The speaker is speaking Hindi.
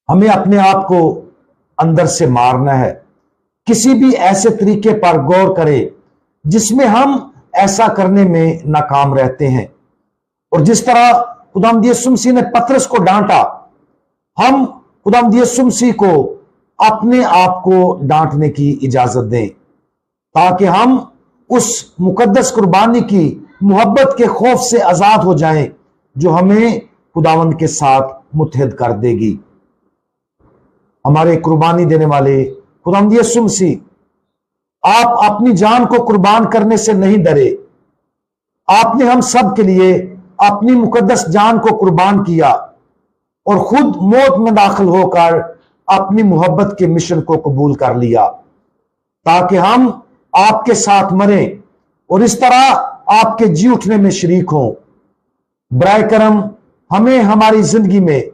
हमें अपने आप को अंदर से मारना है। किसी भी ऐसे तरीके पर गौर करें जिसमें हम ऐसा करने में नाकाम रहते हैं। और जिस तरह खुदावंद यीशु मसीह ने पतरस को डांटा, हम खुदावंद यीशु मसीह को अपने आप को डांटने की इजाजत दें, ताकि हम उस मुकद्दस कुर्बानी की मोहब्बत के खौफ से आजाद हो जाएं जो हमें खुदावंद के साथ मुत्तहद कर देगी। हमारे कुर्बानी देने वाले खुदावंद यीशु मसीह, आप अपनी जान को कुर्बान करने से नहीं डरे। आपने हम सब के लिए अपनी मुकद्दस जान को कुर्बान किया और खुद मौत में दाखिल होकर अपनी मोहब्बत के मिशन को कबूल कर लिया, ताकि हम आपके साथ मरें और इस तरह आपके जी उठने में शरीक हों। बराए करम हमें हमारी जिंदगी में